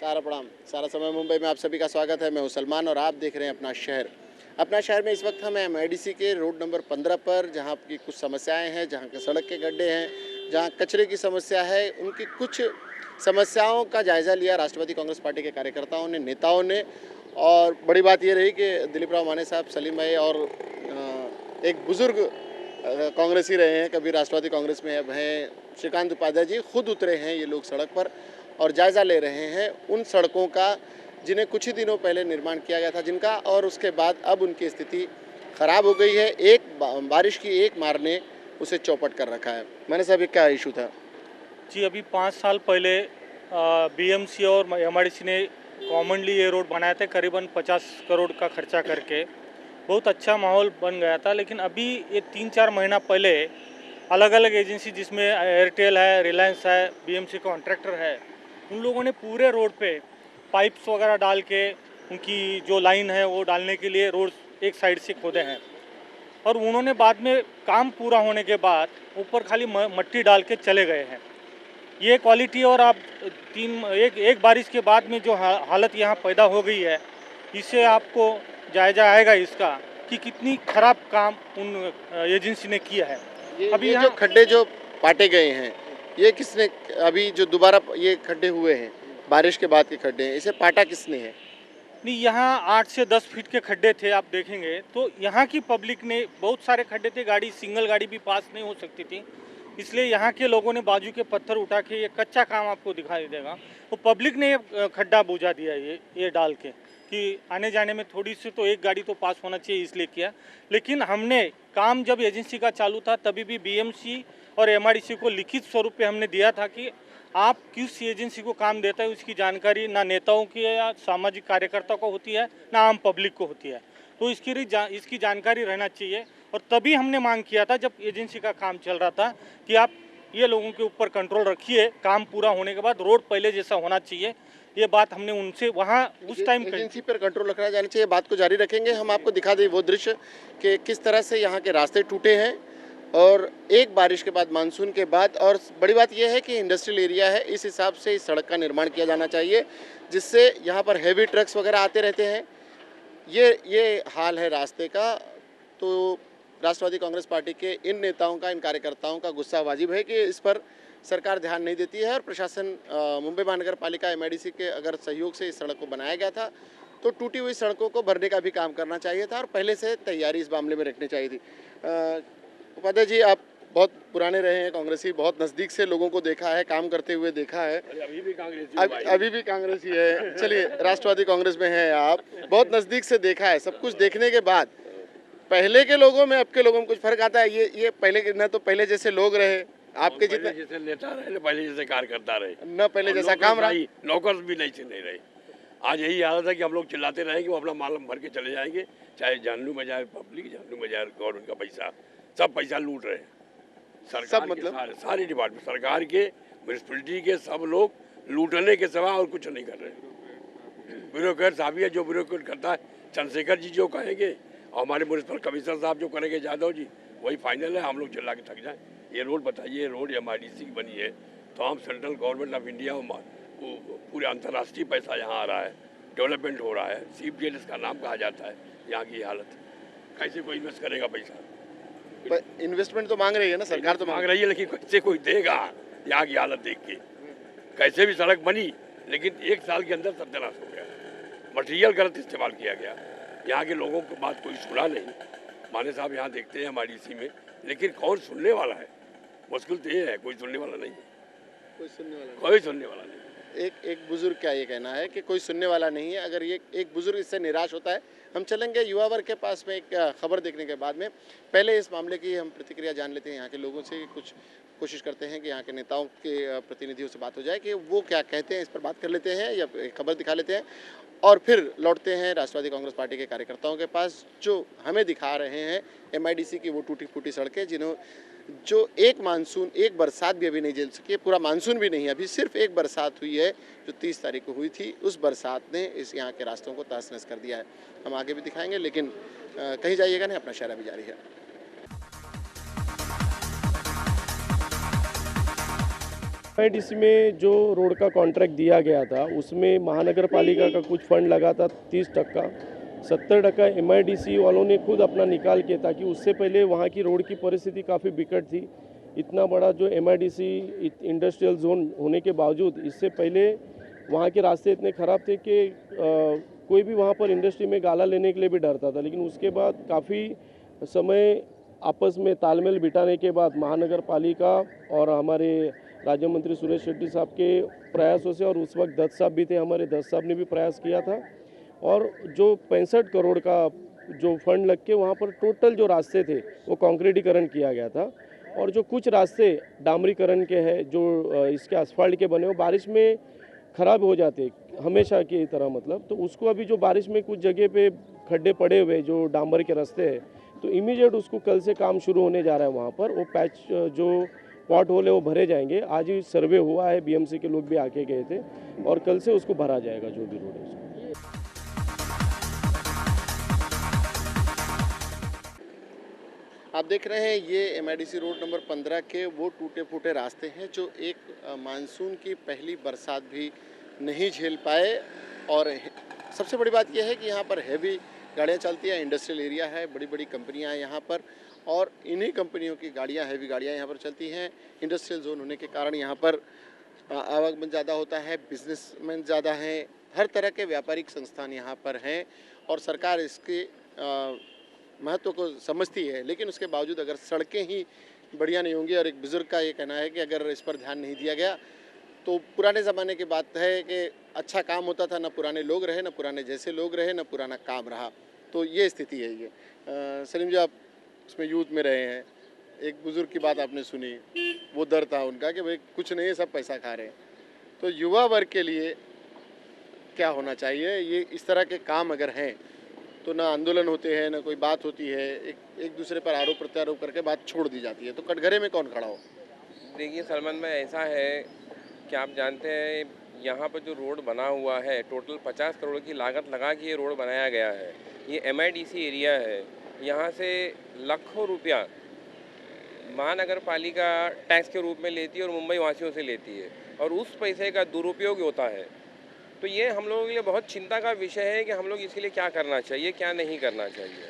नमस्कार प्रणाम। सारा समय मुंबई में आप सभी का स्वागत है। मैं हूं सलमान और आप देख रहे हैं अपना शहर। अपना शहर में इस वक्त हम एमआईडीसी के रोड नंबर 15 पर, जहां की कुछ समस्याएं हैं, जहां के सड़क के गड्ढे हैं, जहां कचरे की समस्या है, उनकी कुछ समस्याओं का जायज़ा लिया राष्ट्रवादी कांग्रेस पार्टी के कार्यकर्ताओं ने, नेताओं ने। और बड़ी बात ये रही कि दिलीप राव माने साहब, सलीम भाई और एक बुज़ुर्ग कांग्रेसी रहे हैं, कभी राष्ट्रवादी कांग्रेस में अब हैं, श्रीकांत उपाध्याय जी खुद उतरे हैं ये लोग सड़क पर और जायज़ा ले रहे हैं उन सड़कों का जिन्हें कुछ ही दिनों पहले निर्माण किया गया था, जिनका और उसके बाद अब उनकी स्थिति ख़राब हो गई है। एक बारिश की एक मार ने उसे चौपट कर रखा है। मैंने साहब, क्या इशू था जी? अभी 5 साल पहले बीएमसी और एमआईडीसी ने कॉमनली ये रोड बनाए थे, करीबन 50 करोड़ का खर्चा करके। बहुत अच्छा माहौल बन गया था, लेकिन अभी ये 3-4 महीना पहले अलग अलग एजेंसी, जिसमें एयरटेल है, रिलायंस है, बीएमसी कॉन्ट्रैक्टर है, उन लोगों ने पूरे रोड पे पाइप्स वगैरह डाल के उनकी जो लाइन है वो डालने के लिए रोड एक साइड से खोदे हैं। और उन्होंने बाद में काम पूरा होने के बाद ऊपर खाली मट्टी डाल के चले गए हैं। ये क्वालिटी, और आप एक बारिश के बाद में जो हालत यहाँ पैदा हो गई है, इससे आपको जायजा आएगा इसका कि कितनी खराब काम उन एजेंसी ने किया है। अभी ये जो खड्डे जो पाटे गए हैं, ये किसने, अभी जो दोबारा ये खड्डे हुए हैं, बारिश के बाद के खड्डे हैं, इसे पाटा किसने है? नहीं, यहाँ 8 से 10 फीट के खड्डे थे। आप देखेंगे तो यहाँ की पब्लिक ने, बहुत सारे खड्डे थे, सिंगल गाड़ी भी पास नहीं हो सकती थी, इसलिए यहाँ के लोगों ने बाजू के पत्थर उठा के, ये कच्चा काम आपको दिखाई देगा, तो पब्लिक ने ये खड्डा बुझा दिया ये डाल के कि आने जाने में थोड़ी सी तो एक गाड़ी तो पास होना चाहिए, इसलिए किया। लेकिन हमने काम जब एजेंसी का चालू था तभी भी बीएमसी और एमआईडीसी को लिखित स्वरूप पे हमने दिया था कि आप किस एजेंसी को काम देता है उसकी जानकारी ना नेताओं की या सामाजिक कार्यकर्ता को होती है, ना आम पब्लिक को होती है, तो इसकी जानकारी रहना चाहिए। और तभी हमने मांग किया था जब एजेंसी का काम चल रहा था कि आप ये लोगों के ऊपर कंट्रोल रखिए, काम पूरा होने के बाद रोड पहले जैसा होना चाहिए। ये बात हमने उनसे वहाँ उस टाइम एजेंसी पर कंट्रोल रखना जाना चाहिए। बात को जारी रखेंगे, हम आपको दिखा दें वो दृश्य कि किस तरह से यहाँ के रास्ते टूटे हैं और एक बारिश के बाद, मानसून के बाद। और बड़ी बात यह है कि इंडस्ट्रियल एरिया है, इस हिसाब से इस सड़क का निर्माण किया जाना चाहिए जिससे यहाँ पर हैवी ट्रक्स वगैरह आते रहते हैं। ये हाल है रास्ते का। तो राष्ट्रवादी कांग्रेस पार्टी के इन नेताओं का, इन कार्यकर्ताओं का गुस्सा वाजिब है कि इस पर सरकार ध्यान नहीं देती है। और प्रशासन, मुंबई महानगर पालिका, एमआईडीसी के अगर सहयोग से इस सड़क को बनाया गया था तो टूटी हुई सड़कों को भरने का भी काम करना चाहिए था और पहले से तैयारी इस मामले में रखनी चाहिए थी। उपाध्याय जी, आप बहुत पुराने रहे हैं कांग्रेसी, बहुत नज़दीक से लोगों को देखा है, काम करते हुए देखा है। अभी भी कांग्रेसी है। चलिए, राष्ट्रवादी कांग्रेस में हैं आप, बहुत नज़दीक से देखा है। सब कुछ देखने के बाद पहले के लोगों में अब के लोगों में कुछ फर्क आता है? ये पहले न तो पहले जैसे लोग रहे, आपके जितने जैसे नेता रहे, न पहले जैसे कार्यकर्ता रहे, न पहले जैसा काम रहा, नौकर भी नहीं रहे। आज यही हालत है कि हम लोग चिल्लाते रहेंगे, वो अपना माल भर के चले जाएंगे, चाहे जानू में जाए पब्लिक, जानू में जाए गवर्नमेंट का पैसा, सब पैसा लूट रहे हैं। सरकार सब मतलब सारे डिपार्टमेंट, सरकार के, म्यूनिसिपलिटी के, सब लोग लूटने के सिवा और कुछ नहीं कर रहे। ब्यूरोक्रेट साहब है, जो ब्यूरोक्रेट करता है, चंद्रशेखर जी जो कहेंगे और हमारे म्यूनिसिपल कमिश्नर साहब जो करेंगे, यादव जी, वही फाइनल है। हम लोग चिल्ला के थक जाए। ये रोड बताइए, रोड एमआईडीसी की बनी है तो हम सेंट्रल गवर्नमेंट ऑफ इंडिया, पूरे अंतर्राष्ट्रीय पैसा यहाँ आ रहा है, डेवलपमेंट हो रहा है, चीफ जेल इसका नाम कहा जाता है। यहाँ की हालत कैसे कोई इन्वेस्ट करेगा पैसा? इन्वेस्टमेंट तो मांग रही है ना सरकार, तो मांग रही है, लेकिन कैसे कोई देगा? यहाँ की हालत देख के कैसे भी सड़क बनी, लेकिन 1 साल के अंदर सत्यानाश हो गया, मटेरियल गलत इस्तेमाल किया गया। यहाँ के लोगों की बात कोई सुना नहीं। माने साहब यहाँ देखते हैं एमआईडीसी में, लेकिन कौन सुनने वाला है? मुश्किल तो ये है, कोई सुनने वाला नहीं है। कोई सुनने वाला नहीं। एक बुजुर्ग का ये कहना है कि कोई सुनने वाला नहीं है। अगर ये एक बुजुर्ग इससे निराश होता है, हम चलेंगे युवा वर्ग के पास में एक खबर देखने के बाद में। पहले इस मामले की हम प्रतिक्रिया जान लेते हैं यहाँ के लोगों से, कुछ कोशिश करते हैं कि यहाँ के नेताओं के प्रतिनिधियों से बात हो जाए कि वो क्या कहते हैं, इस पर बात कर लेते हैं या खबर दिखा लेते हैं और फिर लौटते हैं राष्ट्रवादी कांग्रेस पार्टी के कार्यकर्ताओं के पास, जो हमें दिखा रहे हैं एमआईडीसी की वो टूटी फूटी सड़कें, जो एक मानसून, एक बरसात भी अभी नहीं झेल सकी है। पूरा मानसून भी नहीं, अभी सिर्फ एक बरसात हुई है जो 30 तारीख को हुई थी। उस बरसात ने इस यहाँ के रास्तों को तहस नहस कर दिया है। हम आगे भी दिखाएंगे, लेकिन कहीं जाइएगा नहीं, अपना शहर अभी जारी है। एमआईडीसी में जो रोड का कॉन्ट्रैक्ट दिया गया था उसमें महानगर पालिका का कुछ फंड लगा था 30%, 70% एमआईडीसी वालों ने खुद अपना निकाल के, ताकि उससे पहले वहाँ की रोड की परिस्थिति काफ़ी बिकट थी। इतना बड़ा जो एमआईडीसी इंडस्ट्रियल जोन होने के बावजूद इससे पहले वहाँ के रास्ते इतने ख़राब थे कि कोई भी वहाँ पर इंडस्ट्री में गाला लेने के लिए भी डरता था। लेकिन उसके बाद काफ़ी समय आपस में तालमेल बिठाने के बाद महानगर पालिका और हमारे राज्य मंत्री सुरेश शेट्टी साहब के प्रयासों से, और उस वक्त दत्त साहब भी थे, हमारे दत्त साहब ने भी प्रयास किया था, और जो 65 करोड़ का जो फंड लग के वहाँ पर टोटल जो रास्ते थे वो कंक्रीटीकरण किया गया था। और जो कुछ रास्ते डामरीकरण के हैं, जो इसके असफाल्ट के बने, वो बारिश में ख़राब हो जाते हमेशा की तरह, मतलब तो उसको अभी जो बारिश में कुछ जगह पे खड्डे पड़े हुए जो डांबर के रास्ते हैं, तो इमीडिएट उसको कल से काम शुरू होने जा रहा है। वहाँ पर वो पैच जो पॉट होल है वो भरे जाएंगे। आज ही सर्वे हुआ है, बीएमसी के लोग भी आके गए थे, और कल से उसको भरा जाएगा जो भी रोड है उसको। आप देख रहे हैं ये एमआईडीसी रोड नंबर 15 के वो टूटे फूटे रास्ते हैं जो एक मानसून की पहली बरसात भी नहीं झेल पाए। और सबसे बड़ी बात यह है कि यहाँ पर हैवी गाड़ियाँ चलती हैं, इंडस्ट्रियल एरिया है, बड़ी बड़ी कंपनियाँ हैं यहाँ पर, और इन्हीं कंपनियों की गाड़ियाँ, हैवी गाड़ियाँ यहाँ पर चलती हैं। इंडस्ट्रियल जोन होने के कारण यहाँ पर आवागमन ज़्यादा होता है, बिजनेसमैन ज़्यादा हैं, हर तरह के व्यापारिक संस्थान यहाँ पर हैं, और सरकार इसके महत्व को समझती है। लेकिन उसके बावजूद अगर सड़कें ही बढ़िया नहीं होंगी, और एक बुज़ुर्ग का ये कहना है कि अगर इस पर ध्यान नहीं दिया गया तो पुराने ज़माने की बात है कि अच्छा काम होता था, ना पुराने लोग रहे, ना पुराने जैसे लोग रहे, ना पुराना काम रहा। तो ये स्थिति है ये। सलीम जी, आप उसमें यूथ में रहे हैं, एक बुज़ुर्ग की बात आपने सुनी, वो डर था उनका कि भाई कुछ नहीं है, सब पैसा खा रहे हैं। तो युवा वर्ग के लिए क्या होना चाहिए? ये इस तरह के काम अगर हैं तो ना आंदोलन होते हैं, ना कोई बात होती है, एक दूसरे पर आरोप प्रत्यारोप करके बात छोड़ दी जाती है, तो कटघरे में कौन खड़ा हो? देखिए सलमान भाई, ऐसा है कि आप जानते हैं यहाँ पर जो रोड बना हुआ है टोटल 50 करोड़ की लागत लगा के ये रोड बनाया गया है। ये एमआईडीसी एरिया है, यहाँ से लाखों रुपया महानगर पालिका टैक्स के रूप में लेती है और मुंबई वासियों से लेती है, और उस पैसे का दुरुपयोग होता है। तो ये हम लोगों के लिए बहुत चिंता का विषय है कि हम लोग इसके लिए क्या करना चाहिए, क्या नहीं करना चाहिए।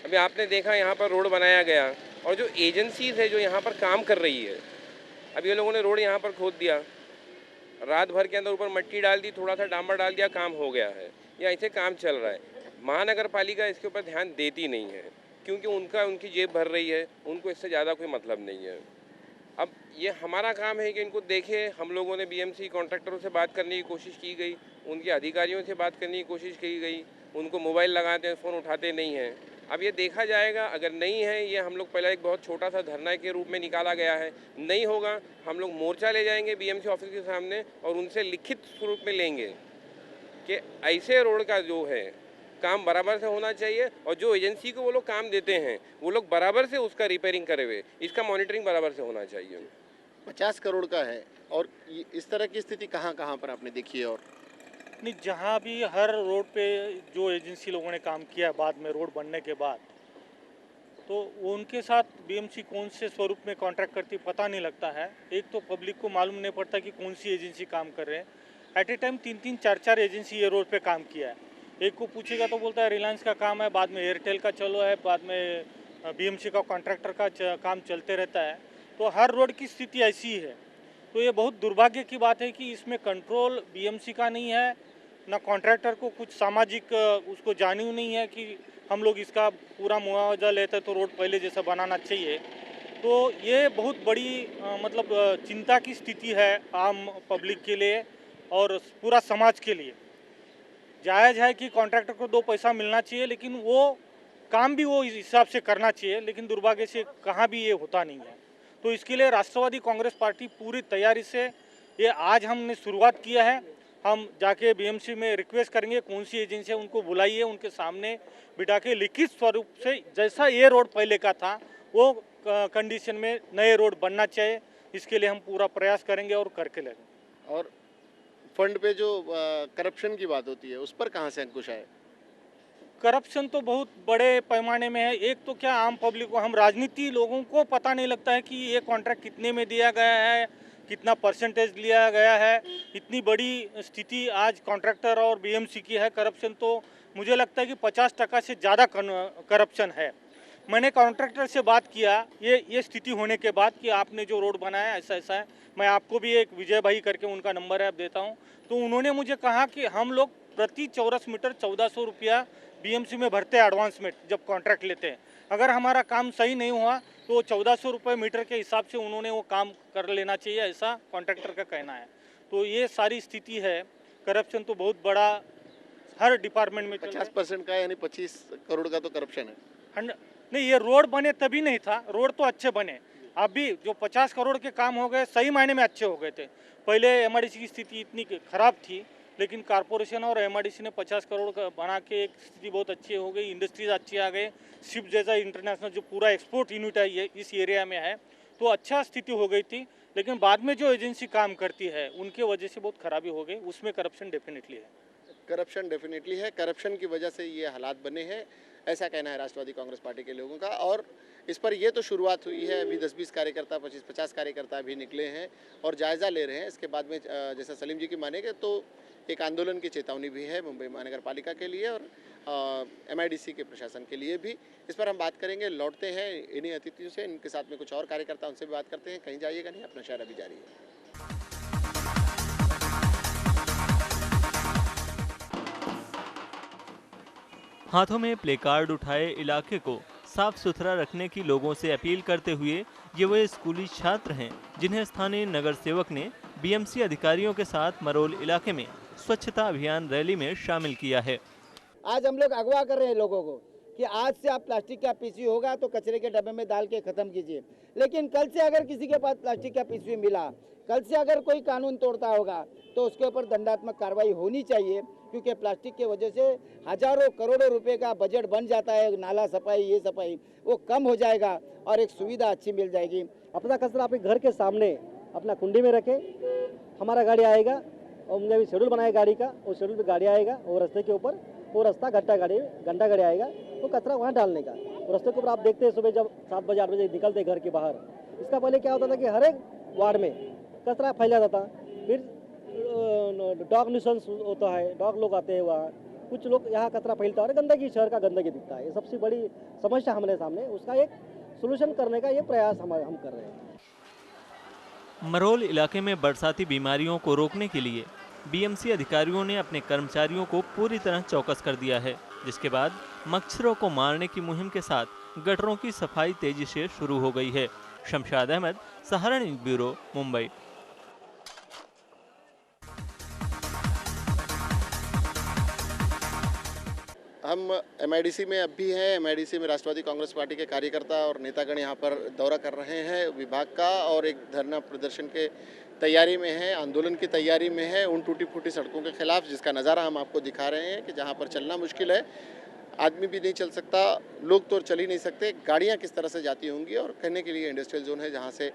अभी आपने देखा यहाँ पर रोड बनाया गया, और जो एजेंसीज़ है जो यहाँ पर काम कर रही है, अब ये लोगों ने रोड यहाँ पर खोद दिया, रात भर के अंदर ऊपर मिट्टी डाल दी, थोड़ा सा डामर डाल दिया, काम हो गया है, या ऐसे काम चल रहा है। महानगर पालिका इसके ऊपर ध्यान देती नहीं है, क्योंकि उनकी जेब भर रही है, उनको इससे ज़्यादा कोई मतलब नहीं है। अब ये हमारा काम है कि इनको देखें। हम लोगों ने बीएमसी कॉन्ट्रैक्टरों से बात करने की कोशिश की गई, उनके अधिकारियों से बात करने की कोशिश की गई, उनको मोबाइल लगाते हैं, फ़ोन उठाते नहीं हैं। अब ये देखा जाएगा, अगर नहीं है, ये हम लोग पहले एक बहुत छोटा सा धरना के रूप में निकाला गया है, नहीं होगा हम लोग मोर्चा ले जाएंगे बीएमसी ऑफिस के सामने, और उनसे लिखित स्वरूप में लेंगे कि ऐसे रोड का जो है काम बराबर से होना चाहिए, और जो एजेंसी को वो लोग काम देते हैं वो लोग बराबर से उसका रिपेयरिंग करे हुए, इसका मॉनिटरिंग बराबर से होना चाहिए। 50 करोड़ का है, और इस तरह की स्थिति कहाँ कहाँ पर आपने देखी है? और नहीं, जहाँ भी हर रोड पे जो एजेंसी लोगों ने काम किया बाद में रोड बनने के बाद, तो उनके साथ बीएमसी कौन से स्वरूप में कॉन्ट्रैक्ट करती पता नहीं लगता है। एक तो पब्लिक को मालूम नहीं पड़ता कि कौन सी एजेंसी काम कर रहे हैं। एट ए टाइम 3-3, 4-4 एजेंसी ये रोड पे काम किया है। एक को पूछेगा तो बोलता है रिलायंस का काम है, बाद में एयरटेल का चलो है, बाद में बीएमसी का कॉन्ट्रैक्टर का काम चलते रहता है। तो हर रोड की स्थिति ऐसी है। तो ये बहुत दुर्भाग्य की बात है कि इसमें कंट्रोल बीएमसी का नहीं है, ना कॉन्ट्रैक्टर को कुछ सामाजिक उसको जानी नहीं है कि हम लोग इसका पूरा मुआवजा लेते तो रोड पहले जैसा बनाना चाहिए। तो ये बहुत बड़ी मतलब चिंता की स्थिति है आम पब्लिक के लिए और पूरा समाज के लिए। जायज़ है कि कॉन्ट्रैक्टर को 2 पैसा मिलना चाहिए, लेकिन वो काम भी वो इस हिसाब से करना चाहिए, लेकिन दुर्भाग्य से कहाँ भी ये होता नहीं है। तो इसके लिए राष्ट्रवादी कांग्रेस पार्टी पूरी तैयारी से ये आज हमने शुरुआत किया है। हम जाके बीएमसी में रिक्वेस्ट करेंगे, कौन सी एजेंसी है उनको बुलाइए, उनके सामने बिठा के लिखित स्वरूप से जैसा ये रोड पहले का था वो कंडीशन में नए रोड बनना चाहिए। इसके लिए हम पूरा प्रयास करेंगे और करके लेंगे। और फंड पे जो करप्शन की बात होती है उस पर कहाँ से अंकुश आए? करप्शन तो बहुत बड़े पैमाने में है। एक तो क्या, आम पब्लिक को, हम राजनीति लोगों को पता नहीं लगता है कि ये कॉन्ट्रैक्ट कितने में दिया गया है, कितना परसेंटेज लिया गया है। इतनी बड़ी स्थिति आज कॉन्ट्रैक्टर और बीएमसी की है करप्शन, तो मुझे लगता है कि 50% से ज़्यादा करप्शन है। मैंने कॉन्ट्रैक्टर से बात किया ये स्थिति होने के बाद कि आपने जो रोड बनाया ऐसा ऐसा है। मैं आपको भी एक विजय भाई करके उनका नंबर है, आप देता हूँ। तो उन्होंने मुझे कहा कि हम लोग प्रति चौरस मीटर 1400 रुपया बीएमसी में भरते हैं एडवांस में जब कॉन्ट्रैक्ट लेते हैं। अगर हमारा काम सही नहीं हुआ तो 1400 रुपये मीटर के हिसाब से उन्होंने वो काम कर लेना चाहिए, ऐसा कॉन्ट्रैक्टर का कहना है। तो ये सारी स्थिति है। करप्शन तो बहुत बड़ा हर डिपार्टमेंट में 50% का, यानी 25 करोड़ का तो करप्शन है। नहीं, ये रोड बने तभी नहीं था, रोड तो अच्छे बने। अभी जो 50 करोड़ के काम हो गए सही मायने में अच्छे हो गए थे। पहले एमआरडीसी की स्थिति इतनी खराब थी, लेकिन कारपोरेशन और एमआरडीसी ने 50 करोड़ का बना के एक स्थिति बहुत अच्छी हो गई। इंडस्ट्रीज अच्छी आ गई। शिप जैसा इंटरनेशनल जो पूरा एक्सपोर्ट यूनिट है ये इस एरिया में है, तो अच्छा स्थिति हो गई थी। लेकिन बाद में जो एजेंसी काम करती है उनके वजह से बहुत खराबी हो गई, उसमें करप्शन डेफिनेटली है। करप्शन डेफिनेटली है, करप्शन की वजह से ये हालात बने हैं, ऐसा कहना है राष्ट्रवादी कांग्रेस पार्टी के लोगों का। और इस पर ये तो शुरुआत हुई है, अभी 10-20 कार्यकर्ता, 25-50 कार्यकर्ता भी निकले हैं और जायज़ा ले रहे हैं। इसके बाद में जैसा सलीम जी की मानेंगे तो एक आंदोलन की चेतावनी भी है मुंबई महानगर पालिका के लिए और एमआईडीसी के प्रशासन के लिए भी। इस पर हम बात करेंगे, लौटते हैं इन्हीं अतिथियों से, इनके साथ में कुछ और कार्यकर्ता, उनसे भी बात करते हैं। कहीं जाइएगा नहीं, अपना शहर अभी जारी है। हाथों में प्लेकार्ड उठाए इलाके को साफ सुथरा रखने की लोगों से अपील करते हुए ये वे स्कूली छात्र हैं जिन्हें स्थानीय नगर सेवक ने बीएमसी अधिकारियों के साथ मरोल इलाके में स्वच्छता अभियान रैली में शामिल किया है। आज हम लोग अगवा कर रहे हैं लोगों को कि आज से आप प्लास्टिक का पीसी होगा तो कचरे के डब्बे में डाल के ख़त्म कीजिए। लेकिन कल से अगर किसी के पास प्लास्टिक का पीसी मिला, कल से अगर कोई कानून तोड़ता होगा तो उसके ऊपर दंडात्मक कार्रवाई होनी चाहिए, क्योंकि प्लास्टिक के वजह से हजारों करोड़ों रुपए का बजट बन जाता है। नाला सफाई, ये सफाई वो कम हो जाएगा और एक सुविधा अच्छी मिल जाएगी। अपना कचरा अपने घर के सामने अपना कुंडी में रखें, हमारा गाड़ी आएगा और मुझे अभी शेड्यूल बनाया गाड़ी का, वो शेड्यूल पे गाड़ी आएगा, वो रास्ते के ऊपर वो रास्ता घंटा गाड़ी आएगा, वो कचरा वहाँ डालने का। वो रास्ते के ऊपर आप देखते हैं सुबह जब 7 बजे 8 बजे निकलते घर के बाहर, इसका पहले क्या होता था कि हर एक वार्ड में कचरा फैला जाता। फिर डॉग न्यूसेंस होता है, डॉग लोग आते हैं वहाँ, कुछ लोग यहाँ कचरा फैलता है और गंदगी, शहर का गंदगी दिखता है। ये सबसे बड़ी समस्या हमारे सामने, उसका एक सोल्यूशन करने का ये प्रयास हम कर रहे हैं। मरोल इलाके में बरसाती बीमारियों को रोकने के लिए बीएमसी अधिकारियों ने अपने कर्मचारियों को पूरी तरह चौकस कर दिया है, जिसके बाद मच्छरों को मारने की मुहिम के साथ गटरों की सफाई तेजी से शुरू हो गई है। शमशाद अहमद, सहारा न्यूज़ ब्यूरो, मुंबई। हम एमआईडीसी में अब भी हैं। एमआईडीसी में राष्ट्रवादी कांग्रेस पार्टी के कार्यकर्ता और नेतागण यहाँ पर दौरा कर रहे हैं विभाग का, और एक धरना प्रदर्शन के तैयारी में है, आंदोलन की तैयारी में है उन टूटी फूटी सड़कों के खिलाफ, जिसका नज़ारा हम आपको दिखा रहे हैं कि जहाँ पर चलना मुश्किल है, आदमी भी नहीं चल सकता, लोग तो चल ही नहीं सकते, गाड़ियाँ किस तरह से जाती होंगी। और कहने के लिए इंडस्ट्रियल जोन है जहाँ से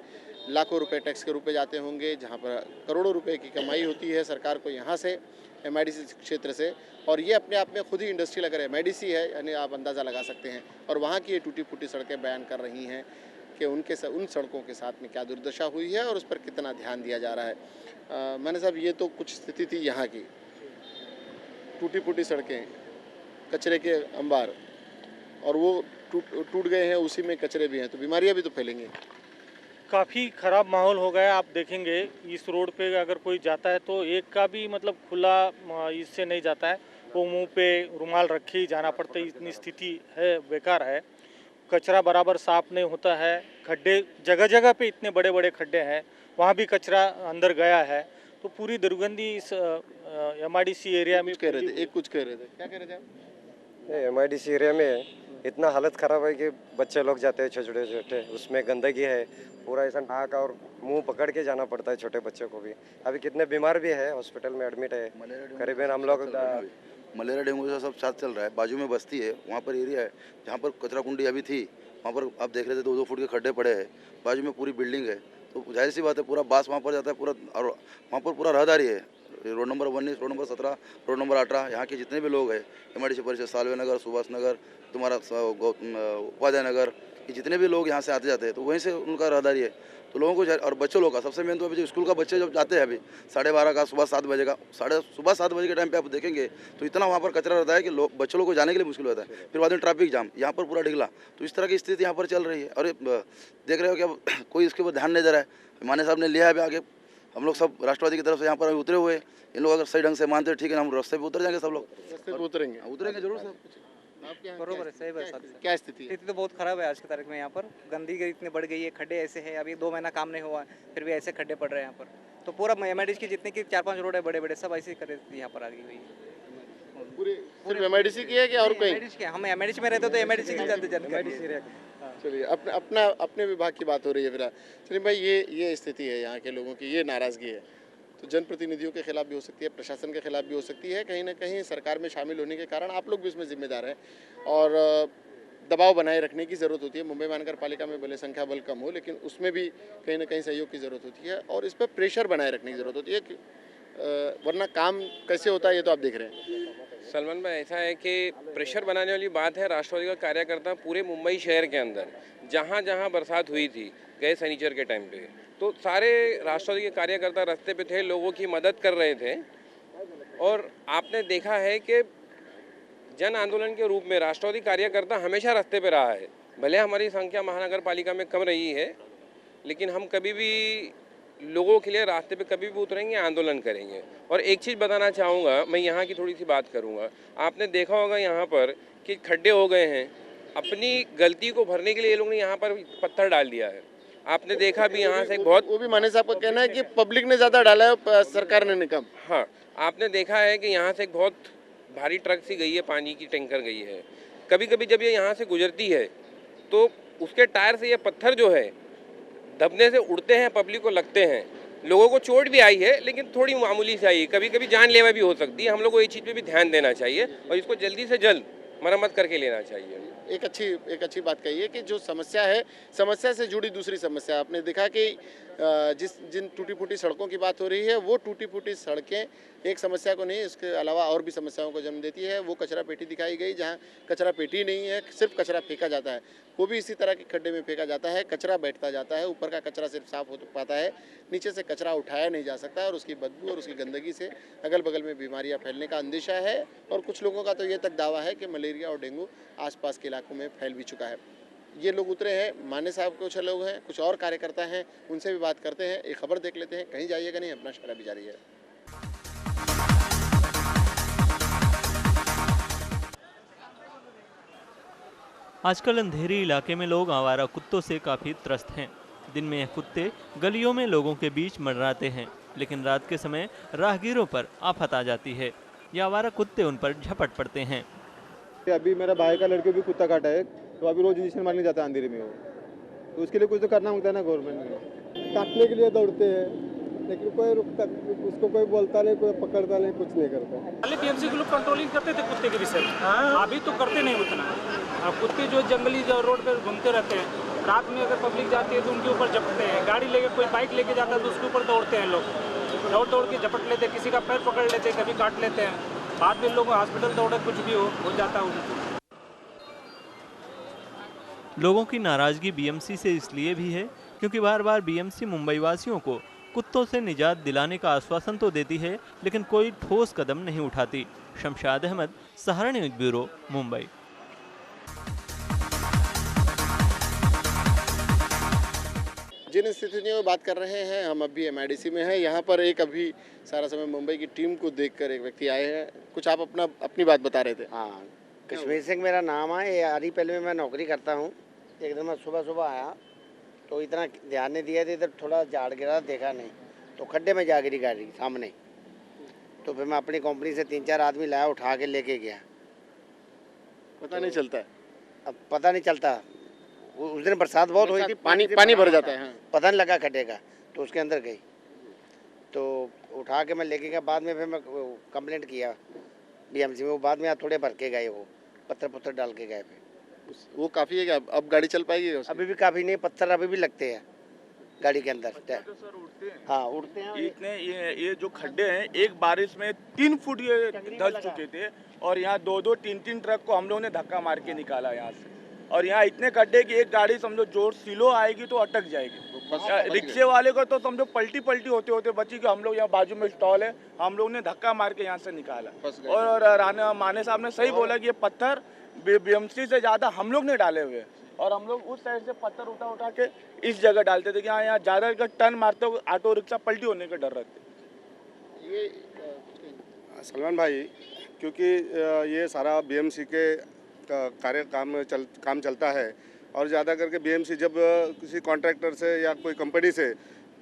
लाखों रुपए टैक्स के रूप में जाते होंगे, जहाँ पर करोड़ों रुपए की कमाई होती है सरकार को यहाँ से, एमआईडीसी क्षेत्र से। और ये अपने आप में खुद ही इंडस्ट्रियल अगर एमआईडीसी है, यानी आप अंदाज़ा लगा सकते हैं। और वहाँ की ये टूटी फूटी सड़कें बयान कर रही हैं कि उन सड़कों के साथ में क्या दुर्दशा हुई है और उस पर कितना ध्यान दिया जा रहा है। मैंने साहब, ये तो कुछ स्थिति थी यहाँ की, टूटी फूटी सड़कें, कचरे के अंबार, और वो टूट गए हैं, उसी में कचरे भी हैं, तो बीमारियाँ भी तो फैलेंगी। काफ़ी ख़राब माहौल हो गया। आप देखेंगे इस रोड पे अगर कोई जाता है तो एक का भी मतलब खुला इससे नहीं जाता है, वो मुंह पे रुमाल रखे ही जाना पड़ता है, इतनी स्थिति है, बेकार है। कचरा बराबर साफ नहीं होता है, खड्डे जगह जगह पे इतने बड़े बड़े खड्डे हैं, वहाँ भी कचरा अंदर गया है, तो पूरी दुर्गंधी इस एमआईडीसी एरिया में। कुछ कह रहे थे, क्या कह रहे थे आप? एमआईडीसी एरिया में इतना हालत ख़राब है कि बच्चे लोग जाते हैं छोटे छोटे, उसमें गंदगी है, पूरा ऐसा नाक और मुंह पकड़ के जाना पड़ता है छोटे बच्चों को भी। अभी कितने बीमार भी है, हॉस्पिटल में एडमिट है, करीबन हम लोग मलेरिया डेंगू का सब साथ चल रहा है। बाजू में बस्ती है, वहाँ पर एरिया है जहाँ पर कचरा कुंडी अभी थी, वहाँ पर आप देख रहे थे 2-2 फुट के खड्डे पड़े हैं, बाजू में पूरी बिल्डिंग है, तो जाहिर सी बात है पूरा बास वहाँ पर जाता है पूरा, और वहाँ पर पूरा रहदारी है, road number 19, road number 17, road number 18, यहाँ के जितने भी लोग हैं, एमआईडीसी परिषद, सालवे नगर, सुभाष नगर, तुम्हारा उपाध्याय नगर, ये जितने भी लोग यहाँ से आते जाते हैं तो वहीं से उनका रहदारी है। तो लोगों को और बच्चों लोगों का सबसे मेन तो अभी जो स्कूल का बच्चे जब जाते हैं अभी 12:30 का सुबह 7 बजे का सुबह 7 बजे के टाइम पे आप देखेंगे तो इतना वहाँ पर कचरा रहता है कि बच्चों लोगों को जाने के लिए मुश्किल होता है। फिर बाद में ट्रैफिक जाम, यहाँ पर पूरा ढिगला। तो इस तरह की स्थिति यहाँ पर चल रही है और देख रहे हो कि अब कोई इसके ऊपर ध्यान नहीं दे रहा है। माने साहब ने लिया है अभी आगे, हम लोग सब राष्ट्रवादी की तरफ से यहाँ पर उतरे हुए। इन लोग अगर सही ढंग से मानते ठीक है, हम रास्ते पे उतर जाएंगे सब लोग। रास्ते पे उतरेंगे जरूर सर। बरोबर है, सही बात। क्या स्थिति है? स्थिति तो बहुत खराब है आज की तारीख में। यहाँ पर गंदगी इतनी बढ़ गई है, खड्डे ऐसे हैं, अभी 2 महीना काम नहीं हुआ है फिर भी ऐसे खड्डे पड़ रहे हैं यहाँ पर। तो पूरा MIDC की जितने की 4-5 रोड है बड़े बड़े सब ऐसे कर यहाँ पर आ गई हुई है। पूरे सिर्फ MIDC की है कि और कोई? हम MIDC में रहते तो MIDC की जानते। चलिए अपने विभाग की बात हो रही है फिर। चलिए भाई, ये स्थिति है यहाँ के लोगों की, ये नाराज़गी है तो जनप्रतिनिधियों के खिलाफ भी हो सकती है, प्रशासन के खिलाफ भी हो सकती है। कहीं ना कहीं सरकार में शामिल होने के कारण आप लोग भी इसमें जिम्मेदार हैं और दबाव बनाए रखने की ज़रूरत होती है। मुंबई महानगर पालिका में भले संख्या बल कम हो, लेकिन उसमें भी कहीं ना कहीं सहयोग की ज़रूरत होती है और इस पर प्रेशर बनाए रखने की ज़रूरत होती है, वरना काम कैसे होता है ये तो आप देख रहे हैं। सलमान भाई, ऐसा है कि प्रेशर बनाने वाली बात है। राष्ट्रवादी का कार्यकर्ता पूरे मुंबई शहर के अंदर जहाँ जहाँ बरसात हुई थी गए शनिचर के टाइम पे, तो सारे राष्ट्रवादी के कार्यकर्ता रास्ते पे थे, लोगों की मदद कर रहे थे। और आपने देखा है कि जन आंदोलन के रूप में राष्ट्रवादी कार्यकर्ता हमेशा रास्ते पे रहा है। भले हमारी संख्या महानगर पालिका में कम रही है, लेकिन हम कभी भी लोगों के लिए रास्ते पे कभी भी उतरेंगे, आंदोलन करेंगे। और एक चीज़ बताना चाहूँगा, मैं यहाँ की थोड़ी सी बात करूँगा। आपने देखा होगा यहाँ पर कि खड्डे हो गए हैं, अपनी गलती को भरने के लिए ये लोग ने यहाँ पर पत्थर डाल दिया है। आपने देखा भी यहाँ से बहुत, वो भी माने साहब का कहना है कि पब्लिक ने ज़्यादा डाला है, सरकार ने कम। हाँ, आपने देखा है कि यहाँ से बहुत भारी ट्रक सी गई है, पानी की टैंकर गई है। कभी कभी जब ये यहाँ से गुजरती है तो उसके टायर से ये पत्थर जो है दबने से उड़ते हैं, पब्लिक को लगते हैं। लोगों को चोट भी आई है, लेकिन थोड़ी मामूली सी आई है, कभी कभी जानलेवा भी हो सकती है। हम लोग को ये चीज़ पे भी ध्यान देना चाहिए और इसको जल्दी से जल्द मरम्मत करके लेना चाहिए। एक अच्छी बात कही है कि जो समस्या है, समस्या से जुड़ी दूसरी समस्या। आपने देखा कि जिन टूटी फूटी सड़कों की बात हो रही है, वो टूटी फूटी सड़कें एक समस्या को नहीं, इसके अलावा और भी समस्याओं को जन्म देती है। वो कचरा पेटी दिखाई गई, जहाँ कचरा पेटी नहीं है, सिर्फ कचरा फेंका जाता है, वो भी इसी तरह के खड्डे में फेंका जाता है। कचरा बैठता जाता है, ऊपर का कचरा सिर्फ साफ हो पाता है, नीचे से कचरा उठाया नहीं जा सकता और उसकी बदबू और उसकी गंदगी से अगल बगल में बीमारियां फैलने का अंदेशा है। और कुछ लोगों का तो ये तक दावा है कि मलेरिया और डेंगू आसपास के इलाकों में फैल भी चुका है। ये लोग उतरे हैं, माने साहब कुछ लोग हैं, कुछ और कार्यकर्ता हैं, उनसे भी बात करते हैं। एक खबर देख लेते हैं, कहीं जाइएगा नहीं, अपना शहर भी जारी है। आजकल अंधेरी इलाके में लोग आवारा कुत्तों से काफ़ी त्रस्त हैं। दिन में यह कुत्ते गलियों में लोगों के बीच मंडराते हैं, लेकिन रात के समय राहगीरों पर आफत आ जाती है। ये आवारा कुत्ते उन पर झपट पड़ते हैं। अभी मेरा भाई का लड़के भी कुत्ता काटा है, तो अभी रोज इंजेक्शन मारने जाता है अंधेरे में वो, तो उसके लिए कुछ तो करना होता है ना गवर्नमेंट ने। काटने के लिए दौड़ते हैं, लेकिन कोई रुकता, उसको कोई बोलता नहीं, कोई पकड़ता नहीं, कुछ नहीं करता। पहले PMC के लोग कंट्रोलिंग करते थे कुत्ते के विषय में, अभी तो करते नहीं उतना। अब कुत्ते जो जंगली जो रोड पे घूमते रहते हैं, रात में अगर पब्लिक जाती है तो उनके ऊपर झपटते हैं। गाड़ी लेके कोई बाइक लेके जाता है तो उसके ऊपर दौड़ते हैं लोग, दौड़ के झपट लेते हैं, किसी का पैर पकड़ लेते हैं, कभी काट लेते हैं। बाद में लोग हॉस्पिटल दौड़े, कुछ भी हो जाता है उनको। लोगों की नाराजगी BMC से इसलिए भी है क्योंकि बार बार BMC मुंबई वासियों को कुत्तों से निजात दिलाने का आश्वासन तो देती है, लेकिन कोई ठोस कदम नहीं उठाती। शमशाद अहमद, सहारा न्यूज़ ब्यूरो, मुंबई। जिन स्थितियों में बात कर रहे हैं, हम अभी MIDC में हैं। यहाँ पर एक अभी सारा समय मुंबई की टीम को देखकर एक व्यक्ति आए हैं। कुछ आप अपनी बात बता रहे थे। हाँ, कश्मीर सिंह मेरा नाम है। ये पहले में मैं नौकरी करता हूँ। एकदम मैं सुबह आया तो इतना ध्यान नहीं दिया था, इधर थोड़ा झाड़ गिरा, देखा नहीं तो खड्डे में जा गिरी गाड़ी सामने। तो फिर मैं अपनी कंपनी से 3-4 आदमी लाया, उठा के लेके गया। पता नहीं चलता है, अब पता नहीं चलता। उस दिन बरसात बहुत हुई थी, पानी भर जाता है, पता नहीं लगा खड्डे का, तो उसके अंदर गई। तो उठा के मैं लेके गया। बाद में फिर मैं कंप्लेंट किया BMC में, वो बाद में थोड़े भर के गए, वो पत्थर डाल के गए। फिर वो काफ़ी है कि अब गाड़ी चल पाएगी? अभी भी काफ़ी नहीं, पत्थर अभी भी लगते हैं गाड़ी के अंदर। हाँ, उड़ते हैं। इतने ये जो खड्डे हैं, एक बारिश में 3 फुट ये धस चुके थे और यहाँ 2-2, 3-3 ट्रक को हम लोगों ने धक्का मार के निकाला यहाँ से। और यहाँ इतने खड्डे कि एक गाड़ी समझो जोर स्लो आएगी तो अटक जाएगी। रिक्शे वाले को तो समझो पलटी पलटी होते होते बची कि हम लोग यहाँ बाजू में स्टॉल है, हम लोग ने धक्का मार के यहाँ से निकाला। और राणा माने साहब ने सही बोला कि ये पत्थर बीएमसी से ज़्यादा हम लोग ने डाले हुए, और हम लोग उस साइड से पत्थर उठा उठा के इस जगह डालते थे कि यहाँ ज़्यादा टर्न मारते हुए ऑटो रिक्शा पलटी होने के डर रहते। ये सलमान भाई, क्योंकि ये सारा बीएमसी के काम चलता है, और ज़्यादा करके बीएमसी जब किसी कॉन्ट्रैक्टर से या कोई कंपनी से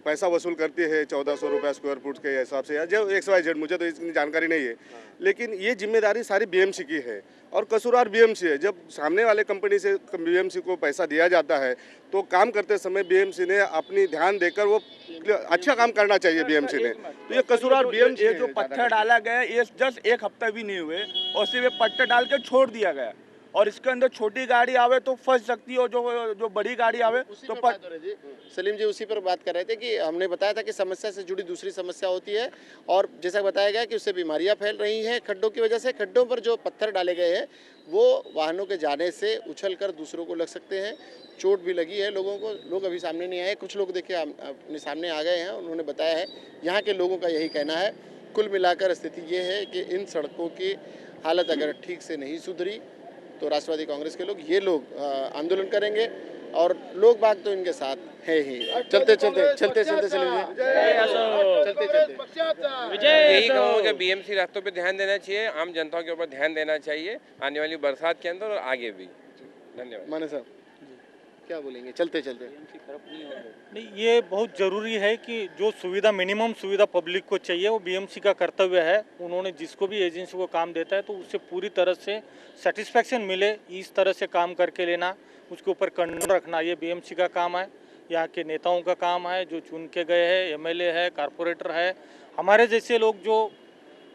पैसा वसूल करती है 1400 रुपये स्क्वायर फुट के हिसाब से, या जो XYZ, मुझे तो इतनी जानकारी नहीं है, लेकिन ये जिम्मेदारी सारी बीएमसी की है और कसूरवार बीएमसी है। जब सामने वाले कंपनी से बीएमसी को पैसा दिया जाता है तो काम करते समय बीएमसी ने अपनी ध्यान देकर वो अच्छा काम करना चाहिए बीएमसी ने, तो ये कसूरवार बीएमसी। ये जो पत्थर डाला गया ये जस्ट एक हफ्ता भी नहीं हुए और सिर्फ ये पत्थर डाल के छोड़ दिया गया, और इसके अंदर छोटी गाड़ी आवे तो फंस सकती है, और जो बड़ी गाड़ी आवे तो सलीम जी उसी पर बात कर रहे थे कि हमने बताया था कि समस्या से जुड़ी दूसरी समस्या होती है, और जैसा बताया गया कि उससे बीमारियां फैल रही हैं खड्डों की वजह से। खड्डों पर जो पत्थर डाले गए हैं वो वाहनों के जाने से उछलकर दूसरों को लग सकते हैं, चोट भी लगी है लोगों को। लोग अभी सामने नहीं आए, कुछ लोग देखिए अपने सामने आ गए हैं, उन्होंने बताया है, यहाँ के लोगों का यही कहना है। कुल मिलाकर स्थिति ये है कि इन सड़कों की हालत अगर ठीक से नहीं सुधरी तो राष्ट्रवादी कांग्रेस के लोग आंदोलन करेंगे, और लोग बाग तो इनके साथ है ही। चलते यही कहूँगा कि बीएमसी रास्तों पे ध्यान देना चाहिए, आम जनता के ऊपर ध्यान देना चाहिए आने वाली बरसात के अंदर और आगे भी। धन्यवाद। माने साहब क्या बोलेंगे? चलते नहीं, ये बहुत ज़रूरी है कि जो सुविधा, मिनिमम सुविधा पब्लिक को चाहिए वो बीएमसी का कर्तव्य है। उन्होंने जिसको भी एजेंसी को काम देता है तो उससे पूरी तरह से सेटिस्फैक्शन मिले, इस तरह से काम करके लेना, उसके ऊपर कंट्रोल रखना, ये बीएमसी का काम है, यहाँ के नेताओं का काम है जो चुन के गए हैं, MLA है, कारपोरेटर है, हमारे जैसे लोग जो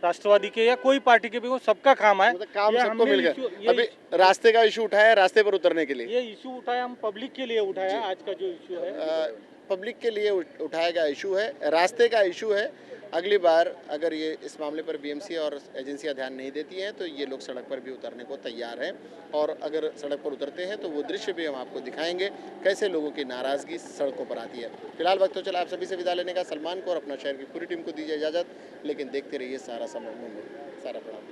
राष्ट्रवादी के या कोई पार्टी के भी हो, सबका काम है। काम सबको मिल गया। अभी रास्ते का इशू उठाया, रास्ते पर उतरने के लिए ये इशू उठाया, हम पब्लिक के लिए उठाया। आज का जो इशू है पब्लिक के लिए उठाया गया इशू है, रास्ते का इशू है। अगली बार अगर ये इस मामले पर बीएमसी और एजेंसियां ध्यान नहीं देती हैं तो ये लोग सड़क पर भी उतरने को तैयार हैं, और अगर सड़क पर उतरते हैं तो वो दृश्य भी हम आपको दिखाएंगे कैसे लोगों की नाराज़गी सड़कों पर आती है। फिलहाल वक्त तो चला आप सभी से विदा लेने का। सलमान को और अपना शहर की पूरी टीम को दीजिए इजाज़त, लेकिन देखते रहिए सारा समय सारा प्रणाम।